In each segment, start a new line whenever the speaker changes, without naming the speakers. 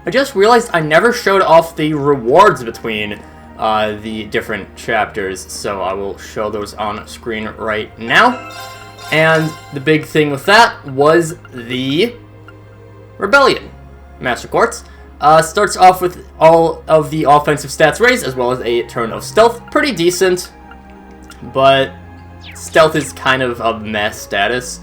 I just realized I never showed off the rewards between the different chapters, so I will show those on screen right now. And the big thing with that was the Rebellion Master Quartz. Starts off with all of the offensive stats raised, as well as a turn of stealth. Pretty decent, but stealth is kind of a mess status,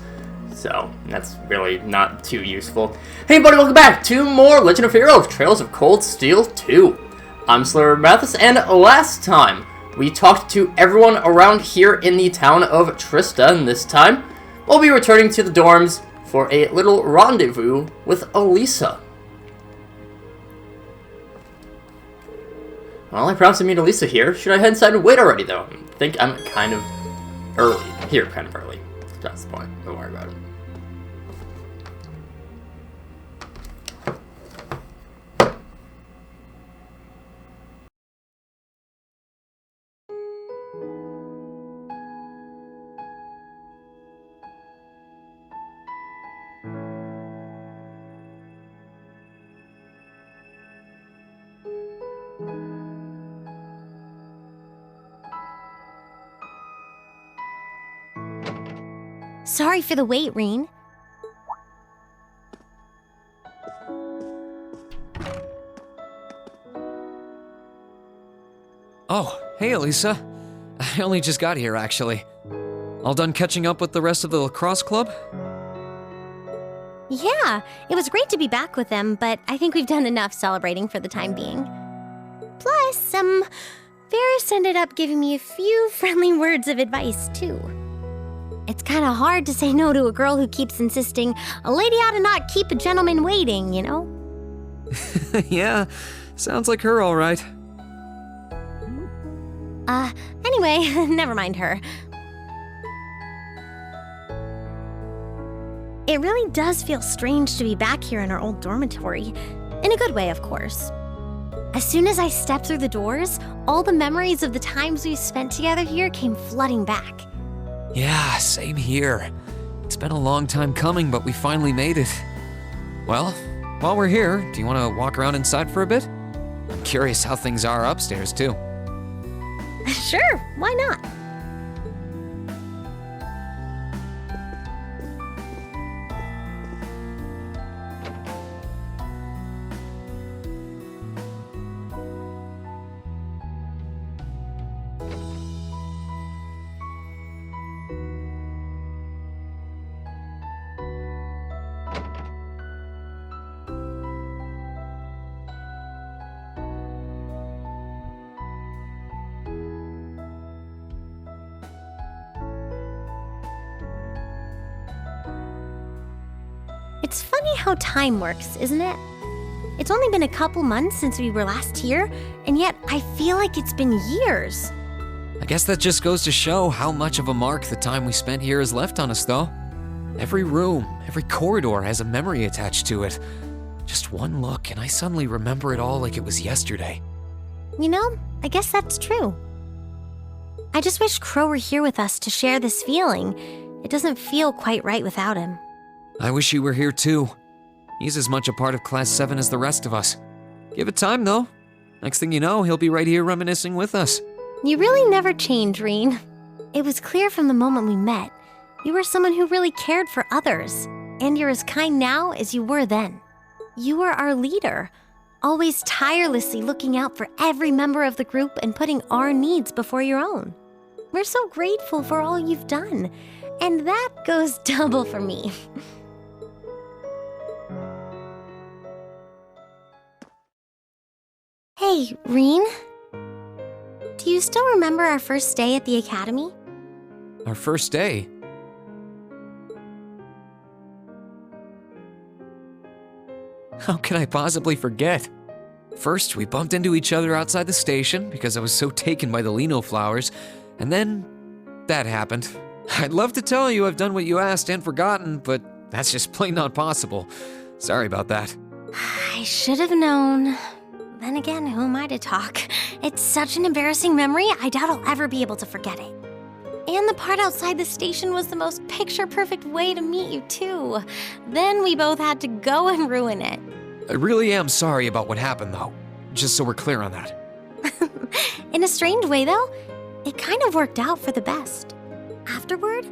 so that's really not too useful. Hey everybody, welcome back to more Legend of Heroes Trails of Cold Steel 2. I'm SlayerMathis, and last time we talked to everyone around here in the town of Trista, and this time we'll be returning to the dorms for a little rendezvous with Elisa. Well, I promised to meet Elisa here. Should I head inside and wait already, though? I think I'm kind of early. Here, kind of early. That's the point. Don't worry about it.
Sorry for the wait, Reen.
Oh, hey Elisa. I only just got here, actually. All done catching up with the rest of the lacrosse club?
Yeah, it was great to be back with them, but I think we've done enough celebrating for the time being. Plus, Varys ended up giving me a few friendly words of advice, too. It's kind of hard to say no to a girl who keeps insisting a lady ought to not keep a gentleman waiting, you know?
Yeah, sounds like her all right.
Anyway, never mind her. It really does feel strange to be back here in our old dormitory. In a good way, of course. As soon as I stepped through the doors, all the memories of the times we spent together here came flooding back.
Yeah, same here. It's been a long time coming, but we finally made it. Well, while we're here, do you want to walk around inside for a bit? I'm curious how things are upstairs, too.
Sure, why not? It's funny how time works, isn't it? It's only been a couple months since we were last here, and yet I feel like it's been years.
I guess that just goes to show how much of a mark the time we spent here has left on us, though. Every room, every corridor has a memory attached to it. Just one look, and I suddenly remember it all like it was yesterday.
You know, I guess that's true. I just wish Crow were here with us to share this feeling. It doesn't feel quite right without him.
I wish you were here too. He's as much a part of Class 7 as the rest of us. Give it time, though. Next thing you know, he'll be right here reminiscing with us.
You really never change, Reen. It was clear from the moment we met. You were someone who really cared for others, and you're as kind now as you were then. You were our leader, always tirelessly looking out for every member of the group and putting our needs before your own. We're so grateful for all you've done, and that goes double for me. Hey, Reen. Do you still remember our first day at the academy?
Our first day? How could I possibly forget? First, we bumped into each other outside the station because I was so taken by the lino flowers, and then that happened. I'd love to tell you I've done what you asked and forgotten, but that's just plain not possible. Sorry about that.
I should have known. Then again, who am I to talk? It's such an embarrassing memory, I doubt I'll ever be able to forget it. And the part outside the station was the most picture-perfect way to meet you, too. Then we both had to go and ruin it.
I really am sorry about what happened, though. Just so we're clear on that.
In a strange way, though, it kind of worked out for the best. Afterward,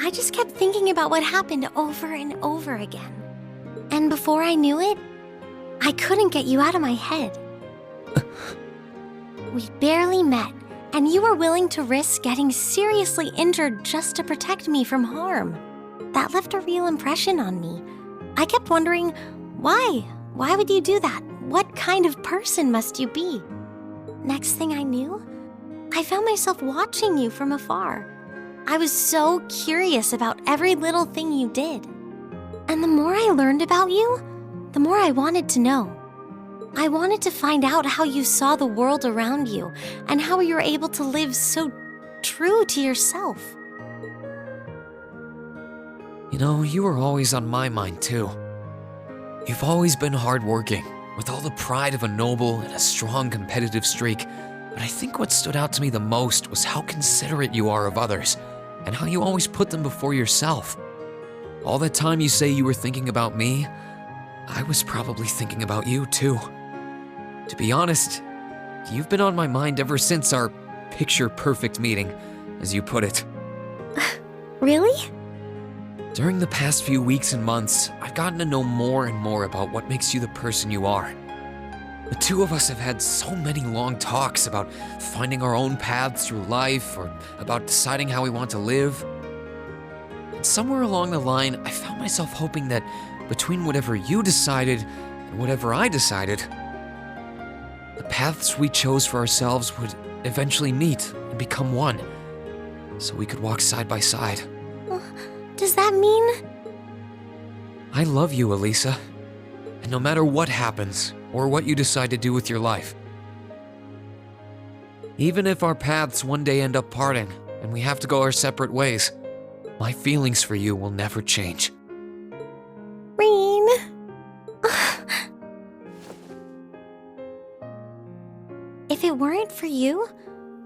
I just kept thinking about what happened over and over again. And before I knew it, I couldn't get you out of my head. We barely met, and you were willing to risk getting seriously injured just to protect me from harm. That left a real impression on me. I kept wondering, why? Why would you do that? What kind of person must you be? Next thing I knew, I found myself watching you from afar. I was so curious about every little thing you did. And the more I learned about you, the more I wanted to know. I wanted to find out how you saw the world around you and how you were able to live so true to yourself.
You know, you were always on my mind, too. You've always been hardworking, with all the pride of a noble and a strong competitive streak. But I think what stood out to me the most was how considerate you are of others, and how you always put them before yourself. All that time you say you were thinking about me, I was probably thinking about you, too. To be honest, you've been on my mind ever since our picture-perfect meeting, as you put it.
Really?
During the past few weeks and months, I've gotten to know more and more about what makes you the person you are. The two of us have had so many long talks about finding our own paths through life, or about deciding how we want to live. And somewhere along the line, I found myself hoping that between whatever you decided and whatever I decided, the paths we chose for ourselves would eventually meet and become one, so we could walk side by side.
Does that mean?
I love you, Elisa, and no matter what happens, or what you decide to do with your life, even if our paths one day end up parting and we have to go our separate ways, my feelings for you will never change.
Reen. If it weren't for you,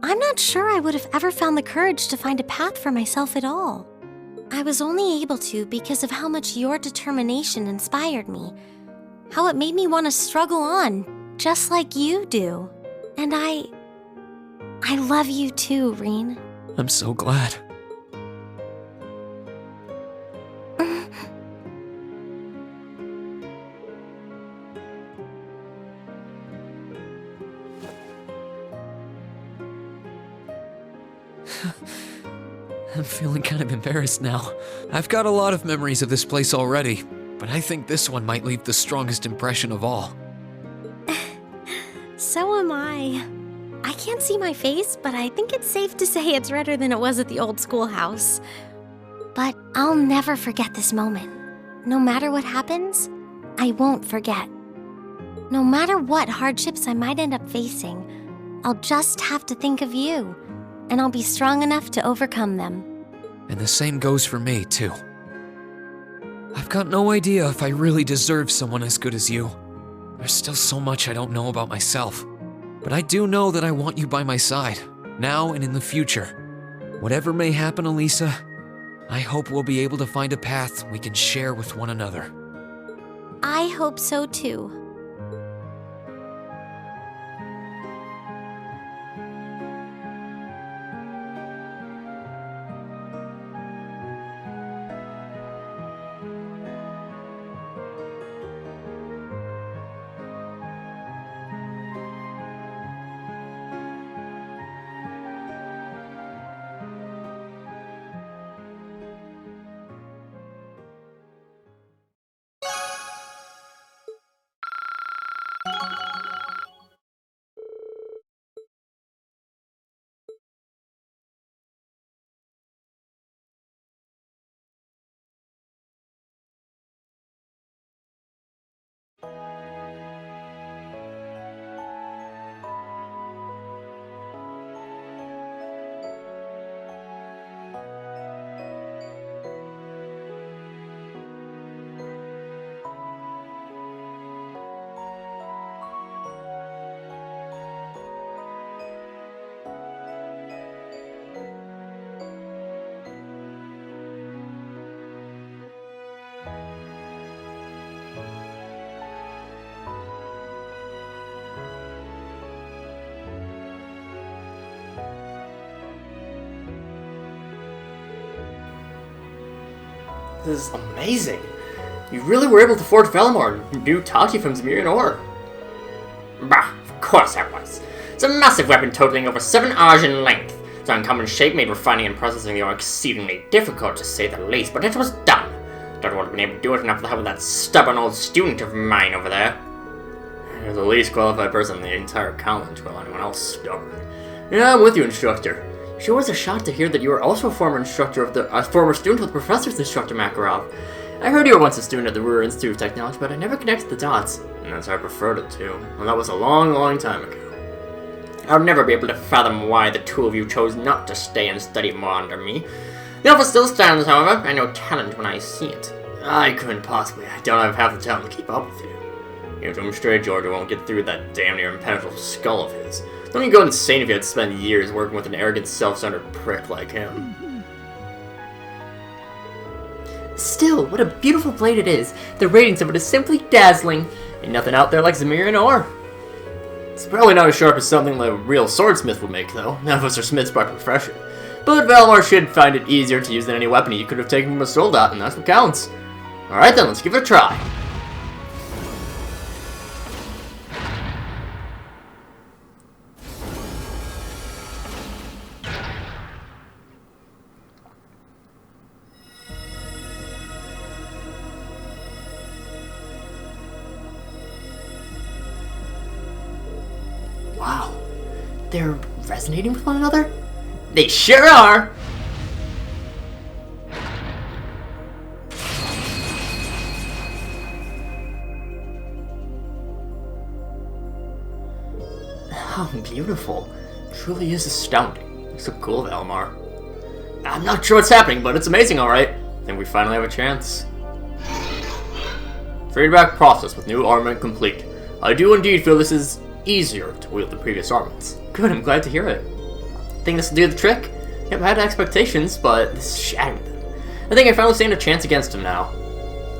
I'm not sure I would have ever found the courage to find a path for myself at all. I was only able to because of how much your determination inspired me, how it made me want to struggle on, just like you do. And I love you too, Reen.
I'm so glad. I'm feeling kind of embarrassed now. I've got a lot of memories of this place already, but I think this one might leave the strongest impression of all.
So am I. I can't see my face, but I think it's safe to say it's redder than it was at the old schoolhouse. But I'll never forget this moment. No matter what happens, I won't forget. No matter what hardships I might end up facing, I'll just have to think of you, and I'll be strong enough to overcome them.
And the same goes for me, too. I've got no idea if I really deserve someone as good as you. There's still so much I don't know about myself. But I do know that I want you by my side, now and in the future. Whatever may happen, Elisa, I hope we'll be able to find a path we can share with one another.
I hope so too.
This is amazing. You really were able to forge Velmar and new Tati from Zemirian ore. Bah, of course I was. It's a massive weapon totaling over 7 Aj in length. Its uncommon shape made refining and processing the ore exceedingly difficult, to say the least, but it was done. Don't want to be able to do it enough with the help of that stubborn old student of mine over there. You're the least qualified person in the entire college, while anyone else stubborn. Yeah, I'm with you, instructor. Sure was a shock to hear that you were also a former student of the professor's instructor, Makarov. I heard you were once a student at the Ruhr Institute of Technology, but I never connected the dots. And that's how I preferred it too. Well, that was a long, long time ago. I'll never be able to fathom why the two of you chose not to stay and study more under me. The offer still stands, however. I know talent when I see it. I couldn't possibly. I don't have half the talent to keep up with you. You to him straight, Georgia won't get through that damn near impenetrable skull of his. Don't you go insane if you had to spend years working with an arrogant, self-centered prick like him.
Still, what a beautiful blade it is. The radiance of it is simply dazzling.
Ain't nothing out there like Zemirian ore. It's probably not as sharp as something like a real swordsmith would make, though. None of us are smiths by profession. But Velmar should find it easier to use than any weapon he could have taken from a soldat, and that's what counts. Alright then, let's give it a try. Wow, they're resonating with one another? They sure are! How beautiful. Truly is astounding. You're so cool, Velmar. I'm not sure what's happening, but it's amazing, alright. I think we finally have a chance. Feedback process with new armament complete. I do indeed feel this is easier to wield than previous armaments. Good, I'm glad to hear it. Think this will do the trick? Yep, I had expectations, but this shattered them. I think I finally stand a chance against him now.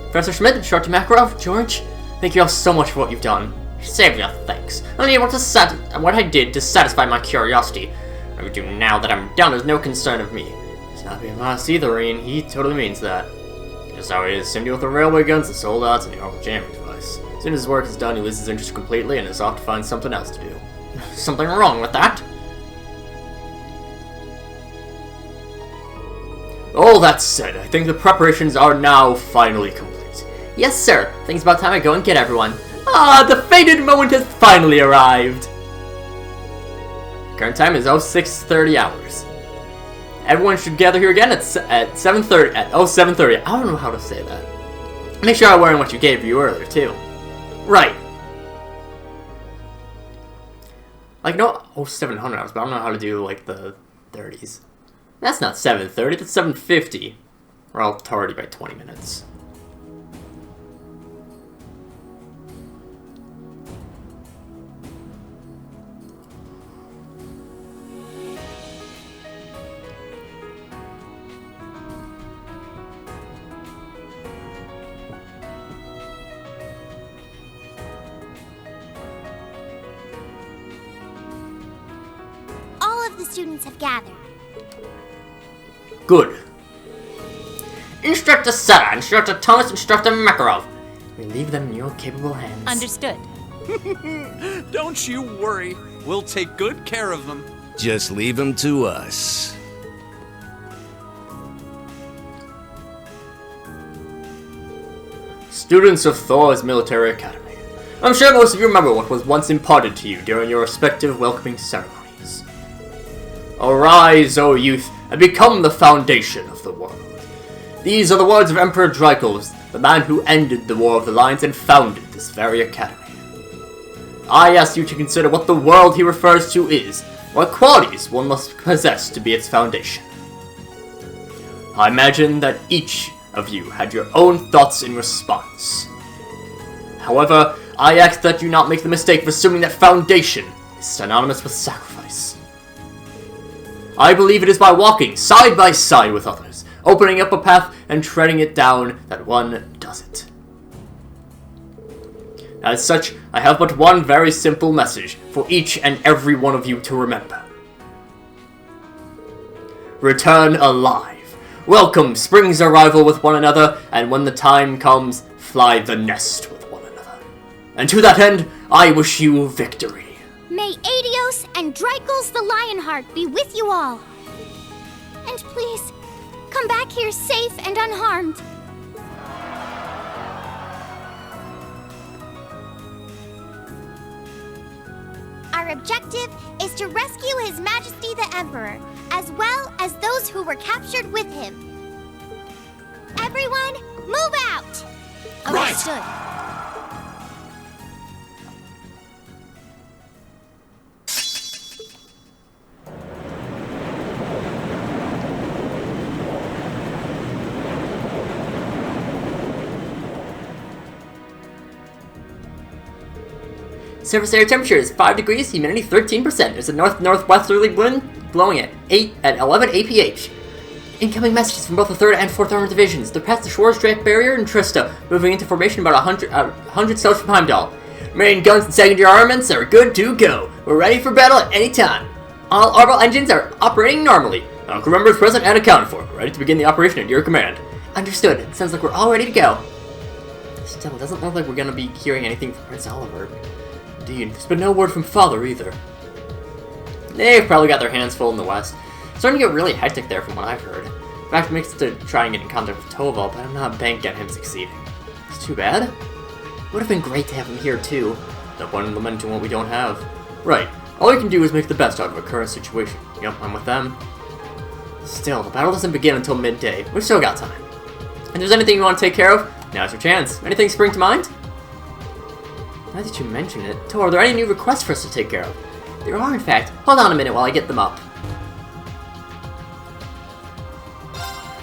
Professor Schmidt, Instructor Makarov, George, thank you all so much for what you've done. Save your thanks. Only able to what I did to satisfy my curiosity. What I do now that I'm done is no concern of me. He's not being honest either, Reen. He totally means that. Just how he is, same deal with the railway guns, the soldats, and the armor jamming device. As soon as his work is done, he loses his interest completely and is off to find something else to do. Something wrong with that? All that said, I think the preparations are now finally complete. Yes, sir. I think it's about time I go and get everyone. Ah, the fated moment has finally arrived. Current time is 0630 hours. Everyone should gather here again at 7:30. At 0730. I don't know how to say that. Make sure I'm wearing what you gave you earlier too. Right. Like no 0700 hours, but I don't know how to do like the 30s. That's not 7:30. That's 7:50. We're all tardy by 20 minutes.
The students have gathered.
Good. Instructor Sarah, Instructor Thomas, Instructor Makarov. We leave them in your capable hands.
Understood.
Don't you worry. We'll take good care of them.
Just leave them to us.
Students of Thor's Military Academy. I'm sure most of you remember what was once imparted to you during your respective welcoming ceremonies. Arise, O youth, and become the foundation of the world. These are the words of Emperor Dreikel, the man who ended the War of the Lions and founded this very academy. I ask you to consider what the world he refers to is, what qualities one must possess to be its foundation. I imagine that each of you had your own thoughts in response. However, I ask that you not make the mistake of assuming that foundation is synonymous with sacrifice. I believe it is by walking side by side with others, opening up a path and treading it down, that one does it. As such, I have but one very simple message for each and every one of you to remember. Return alive. welcome spring's arrival with one another, and when the time comes, fly the nest with one another. And to that end, I wish you victory.
May Adios and Dreichels the Lionheart be with you all. And please, come back here safe and unharmed. Our objective is to rescue His Majesty the Emperor, as well as those who were captured with him. Everyone, move out!
Understood.
Surface area temperature is 5 degrees, humidity 13%. There's a north-northwesterly wind blowing at 11 APH. Incoming messages from both the 3rd and 4th Armored Divisions. They're past the Shores Drake Barrier and Trista, moving into formation about 100 steps from Heimdall. Main guns and secondary armaments are good to go. We're ready for battle at any time. All orbital engines are operating normally. All crew members present and accounted for. Ready to begin the operation at your command. Understood. Sounds like we're all ready to go. Still, it doesn't look like we're going to be hearing anything from Prince Oliver. Indeed, there's been no word from Father either. They've probably got their hands full in the west. It's starting to get really hectic there from what I've heard. In fact, it makes it to try and get in contact with Toval, but I'm not banking on him succeeding. It's too bad. Would have been great to have him here too. No point in lamenting what we don't have. Right, all we can do is make the best out of a current situation. Yep, I'm with them. Still, the battle doesn't begin until midday. We've still got time. If there's anything you want to take care of, now's your chance. Anything spring to mind? Now that you mention it, Tor, are there any new requests for us to take care of? There are, in fact. Hold on a minute while I get them up.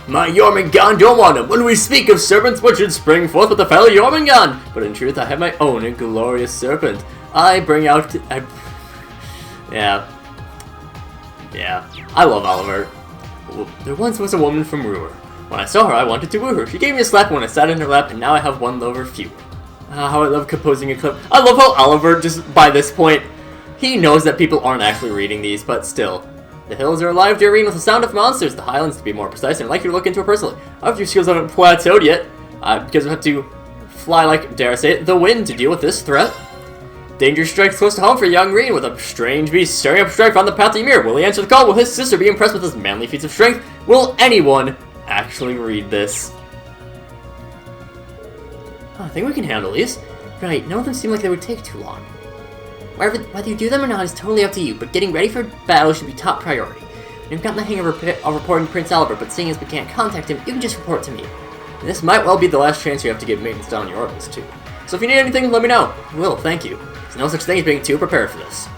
My Jormungand don't want them. When we speak of serpents, what should spring forth with the fellow Jormungand? But in truth, I have my own glorious serpent. I bring out... Yeah, I love Oliver. There once was a woman from Ruhr. When I saw her, I wanted to woo her. She gave me a slap when I sat in her lap, and now I have one lover fewer. How I love composing a clip. I love how Oliver, just by this point, he knows that people aren't actually reading these, but still. The hills are alive, dear Reen, with the sound of monsters. The highlands, to be more precise, and I'd like you to look into it personally. I hope your skills haven't plateaued yet, because we have to fly like, dare I say it, the wind to deal with this threat. Danger strikes close to home for young Reen, with a strange beast staring up Strife on the path to Ymir. Will he answer the call? Will his sister be impressed with his manly feats of strength? Will anyone actually read this? Oh, I think we can handle these. Right, none of them seem like they would take too long. Whether you do them or not is totally up to you, but getting ready for battle should be top priority. We've gotten the hang of reporting to Prince Albert, but seeing as we can't contact him, you can just report to me. And this might well be the last chance you have to get maintenance done on your orbits, too. So if you need anything, let me know. I will, thank you. There's no such thing as being too prepared for this.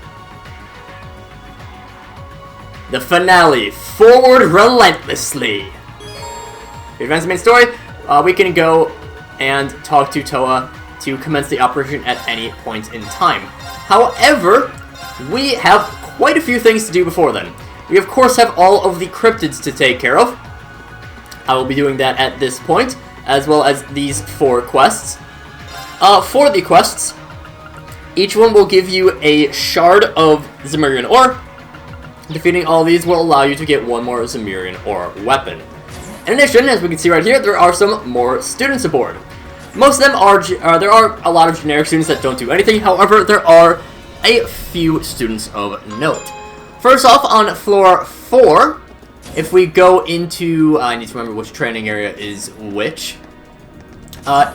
The finale. Forward relentlessly. To advance the main story, we can go and talk to Toa to commence the operation at any point in time. However, we have quite a few things to do before then. We of course have all of the cryptids to take care of. I will be doing that at this point, as well as these 4 quests. For the quests, each one will give you a shard of Zemurian ore. Defeating all these will allow you to get 1 more Zemurian ore weapon. In addition, as we can see right here, there are some more students aboard. Most of them are, there are a lot of generic students that don't do anything, however, there are a few students of note. First off, on floor 4, if we go into, I need to remember which training area is which,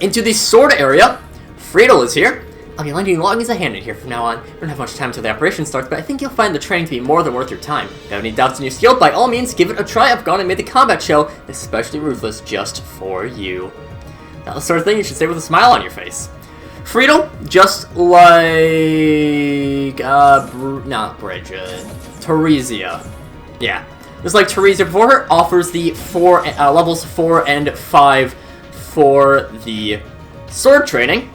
into the sword area, Friedel is here. I'll be lending you long as a hand in here from now on. We don't have much time until the operation starts, but I think you'll find the training to be more than worth your time. If you have any doubts in your skill, by all means, give it a try. I've gone and made the combat show especially ruthless just for you. That's the sort of thing you should say with a smile on your face. Friedel, just like, not Bridget, Teresia. Yeah, just like Teresia before her, offers the levels 4 and 5 for the sword training.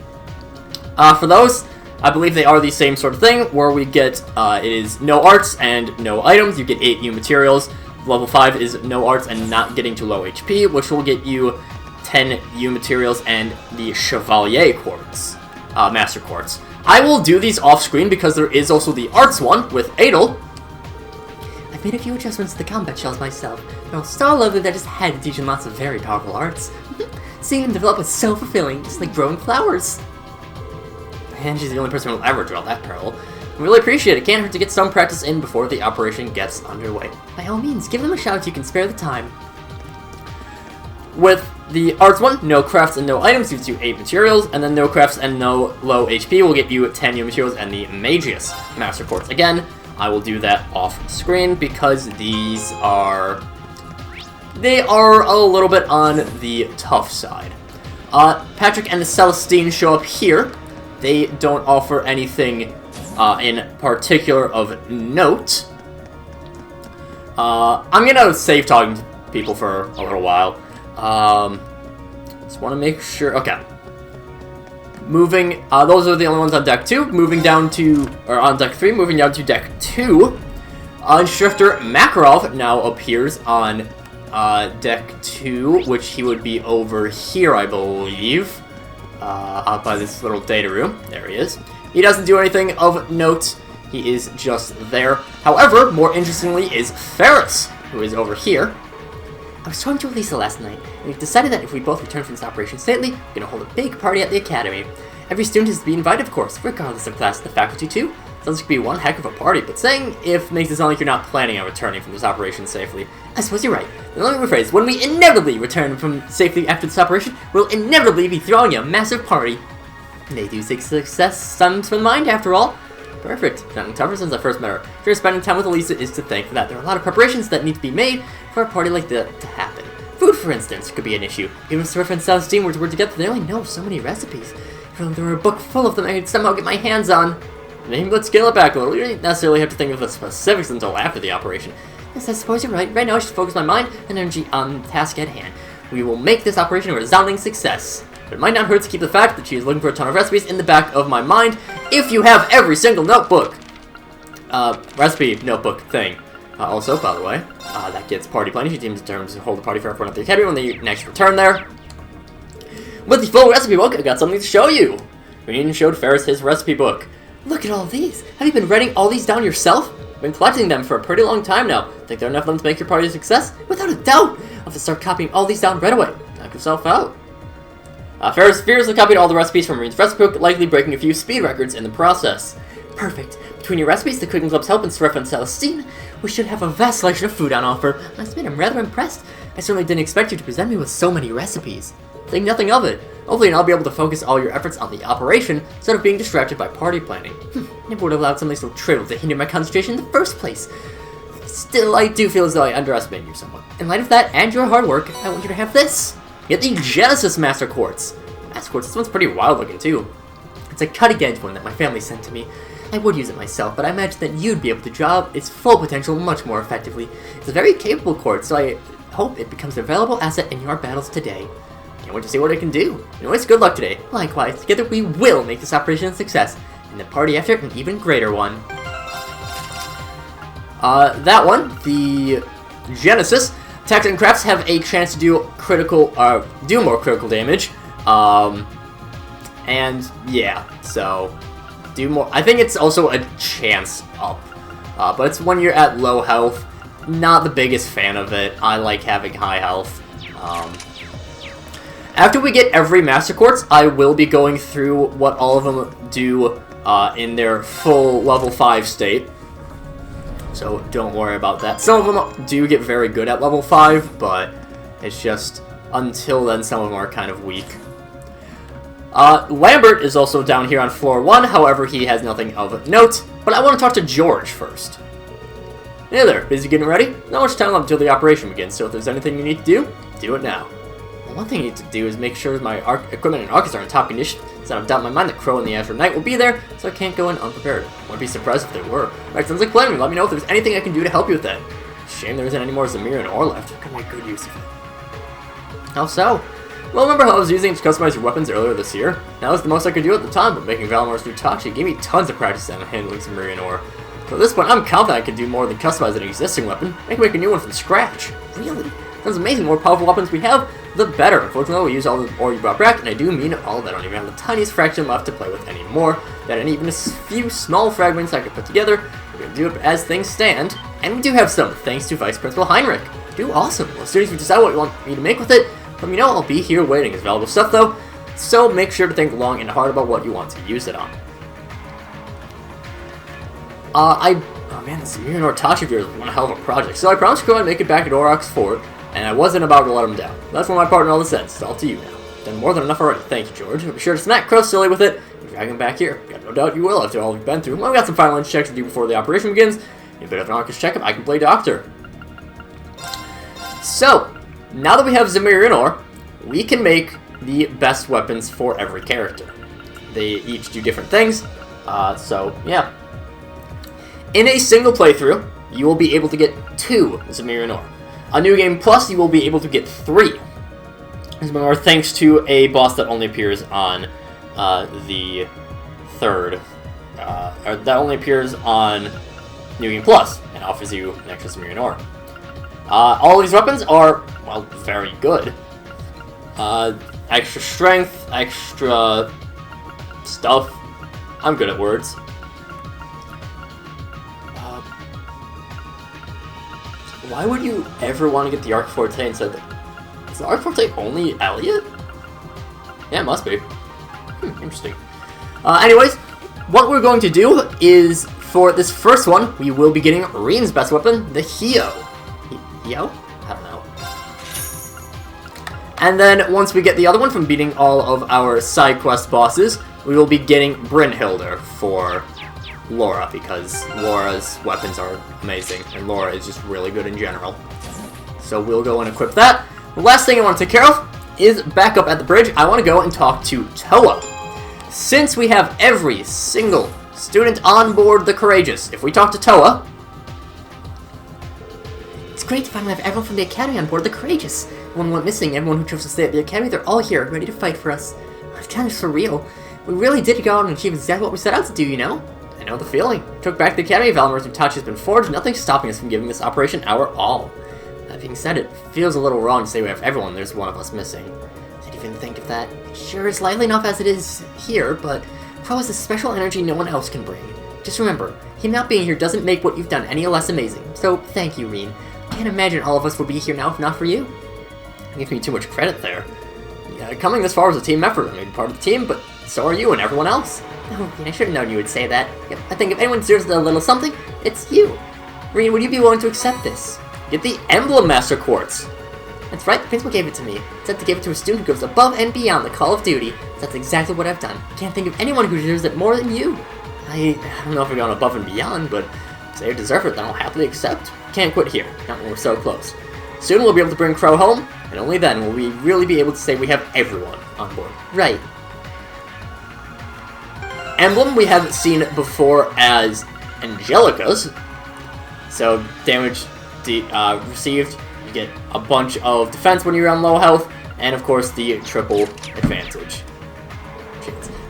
For those, I believe they are the same sort of thing, where we get, it is no arts and no items. You get 8 new materials. Level 5 is no arts and not getting to low HP, which will get you 10 U materials and the Chevalier Quartz, Master Quartz. I will do these off screen because there is also the arts one with Adel. I've made a few adjustments to the combat shells myself. They're all so lovely that I just had to teach them lots of very powerful arts. Seeing them develop was so fulfilling, just like growing flowers. And she's the only person who will ever draw that parallel. I really appreciate it. Can't hurt to get some practice in before the operation gets underway. By all means, give them a shout if you can spare the time. With the arts one, no crafts and no items gives you 8 materials, and then no crafts and no low HP will get you 10 new materials and the Magius Master Quartz. Again, I will do that off screen because these are... they are a little bit on the tough side. Patrick and the Celestine show up here. They don't offer anything in particular of note. I'm gonna save talking to people for a little while. Just want to make sure. Okay. Moving. Those are the only ones on deck 2. Moving down to, or on deck 3. Moving down to deck 2. Unshrifter Makarov now appears on deck 2, which he would be over here, I believe. Out by this little data room. There he is. He doesn't do anything of note. He is just there. However, more interestingly is Ferris, who is over here. I was talking to Elisa last night, and we've decided that if we both return from this operation safely, we're going to hold a big party at the academy. Every student is to be invited, of course, regardless of class, the faculty too. Sounds like it could be one heck of a party, but saying if makes it sound like you're not planning on returning from this operation safely. I suppose you're right. Then let me rephrase, when we inevitably return from safely after this operation, we'll inevitably be throwing a massive party. They do say success stems from the mind, after all. Perfect. Nothing tougher since I first met her. Sure, spending time with Elisa is to thank for that. There are a lot of preparations that need to be made for a party like that to happen. Food, for instance, could be an issue. Even if Surf and Celestine were to work together, they only know so many recipes. If there were a book full of them I could somehow get my hands on. Maybe let's scale it back a little. You don't necessarily have to think of the specifics until after the operation. Yes, I suppose you're right. Right now I should focus my mind and energy on the task at hand. We will make this operation a resounding success. But it might not hurt to keep the fact that she is looking for a ton of recipes in the back of my mind if you have every single notebook. Recipe notebook thing. Also, by the way, that gets party planning. She seems determined to hold a party for everyone at the academy when they next return there. With the full recipe book, I got something to show you. Reunion showed Ferris his recipe book. Look at all these. Have you been writing all these down yourself? I've been collecting them for a pretty long time now. Think there are enough of them to make your party a success? Without a doubt. I'll have to start copying all these down right away. Knock yourself out. Ferris fiercely copied all the recipes from Marine's recipe book, likely breaking a few speed records in the process. Perfect. Between your recipes, the cooking club's help, and Surf and Celestine, we should have a vast selection of food on offer. I must admit, I'm rather impressed. I certainly didn't expect you to present me with so many recipes. Think nothing of it. Hopefully I'll be able to focus all your efforts on the operation, instead of being distracted by party planning. Never would have allowed something so trivial to hinder my concentration in the first place. Still, I do feel as though I underestimated you somewhat. In light of that, and your hard work, I want you to have this. Get the Genesis Master Quartz. Master Quartz, this one's pretty wild looking too. It's a cutting edge one that my family sent to me. I would use it myself, but I imagine that you'd be able to draw its full potential much more effectively. It's a very capable quartz, so I hope it becomes a valuable asset in your battles today. Can't wait to see what it can do. Anyways, good luck today. Likewise, together we will make this operation a success, and the party after it an even greater one. That one, the Genesis. Attacks and crafts have a chance to do do more critical damage. And yeah, so do more. I think it's also a chance up, but it's when you're at low health. Not the biggest fan of it. I like having high health. After we get every Master Quartz, I will be going through what all of them do in their full level 5 state. So don't worry about that. Some of them do get very good at level 5, but it's just until then some of them are kind of weak. Lambert is also down here on floor 1, however he has nothing of note, but I want to talk to George first. Hey there, busy getting ready? Not much time left until the operation begins, so if there's anything you need to do it now. Well, one thing I need to do is make sure my equipment and arcs are in top condition, so I don't doubt in my mind that Crow and the Azure Knight will be there, so I can't go in unprepared. I wouldn't be surprised if they were. Alright, sounds like planning. Let me know if there's anything I can do to help you with that. Shame there isn't any more Zamir and Ore left. Could make good use of it. How so? Well, remember how I was using it to customize your weapons earlier this year? Now it's the most I could do at the time, but making Valimor's new Tachi gave me tons of practice on handling Zamir and Ore. So at this point, I'm confident I can do more than customize an existing weapon. I can make a new one from scratch. Really? Sounds amazing. The more powerful weapons we have, the better. Unfortunately, we use all the ore you brought back, and I do mean all that. I don't even have the tiniest fraction left to play with anymore. That and even a few small fragments I could put together. We're going to do it as things stand. And we do have some, thanks to Vice Principal Heinrich. Do awesome. Well, as soon as you decide what you want me to make with it, let me know. I'll be here waiting. It's valuable stuff, though, so make sure to think long and hard about what you want to use it on. Oh man, this Samir and Ortachi of yours was one hell of a project. So I promised to go and make it back at Orok's fort, and I wasn't about to let him down. That's where my part in all this ends. It's all to you now. Done more than enough already. Thank you, George. Be sure to smack Crow silly with it and drag him back here. Got no doubt you will after all we've been through. Well, we got some final inch checks to do before the operation begins. A bit of an Arcus checkup, I can play doctor. So, now that we have Zamir and Or, we can make the best weapons for every character. They each do different things, so yeah. In a single playthrough, you will be able to get 2 Zamir and Or. On New Game Plus, you will be able to get 3 Zamir and Or, thanks to a boss that only appears on the third, or that only appears on New Game Plus and offers you an extra Zamir and Or. All these weapons are, well, very good. Extra strength, extra stuff. I'm good at words. Why would you ever want to get the Arc Forte instead of... Is the Arc Forte only Elliot? Yeah, it must be. Interesting. Anyways, what we're going to do is, for this first one, we will be getting Reen's best weapon, the Hio. Hio? I don't know. And then, once we get the other one from beating all of our side quest bosses, we will be getting Brynhildr for Laura, because Laura's weapons are amazing, and Laura is just really good in general. So we'll go and equip that. The last thing I want to take care of is back up at the bridge. I want to go and talk to Toa. Since we have every single student on board the Courageous, if we talk to Toa...
It's great to finally have everyone from the Academy on board the Courageous. One went missing, everyone who chose to stay at the Academy, they're all here, ready to fight for us. It's kind of surreal. We really did go out and achieve exactly what we set out to do, you know?
I know the feeling. Took back the Academy, Valmer's Utachi has been forged, nothing's stopping us from giving this operation our all. That being said, it feels a little wrong to say we have everyone, there's one of us missing.
Did you even think of that? Sure, it's lively enough as it is here, but Crow has a special energy no one else can bring. Just remember, him not being here doesn't make what you've done any less amazing. So, thank you, Reen. Can't imagine all of us would be here now if not for you.
You give me too much credit there. Yeah, coming this far was a team effort. I may be part of the team, but so are you and everyone else.
Oh, I should have known you would say that. I think if anyone deserves a little something, it's you. Reen, would you be willing to accept this?
Get the Emblem Master Quartz.
That's right, the principal gave it to me. Said to give it to a student who goes above and beyond the call of duty. That's exactly what I've done. Can't think of anyone who deserves it more than you.
I don't know if we're going above and beyond, but if they deserve it, then I'll happily accept. Can't quit here, not when we're so close. Soon we'll be able to bring Crow home, and only then will we really be able to say we have everyone on board.
Right.
Emblem we haven't seen before as Angelica's. So damage received, you get a bunch of defense when you're on low health, and of course the triple advantage.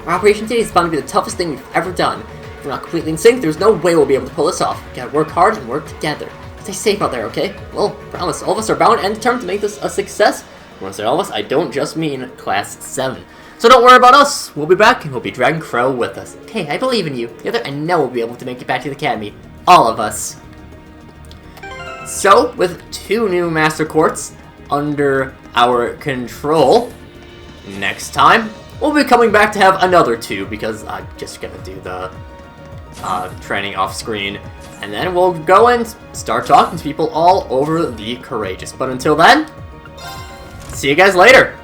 Our operation today is bound to be the toughest thing we've ever done. If we're not completely in sync, there's no way we'll be able to pull this off. We gotta work hard and work together. Stay safe out there, okay?
Well, promise, all of us are bound and determined to make this a success. When I say all of us, I don't just mean Class 7. So don't worry about us. We'll be back, and we'll be dragging Crow with us.
Okay, I believe in you. Together, I know we'll be able to make it back to the Academy. All of us.
So, with 2 new Master Quartz under our control, next time, we'll be coming back to have another 2, because I'm just gonna do the training off screen, and then we'll go and start talking to people all over the Courageous. But until then, see you guys later!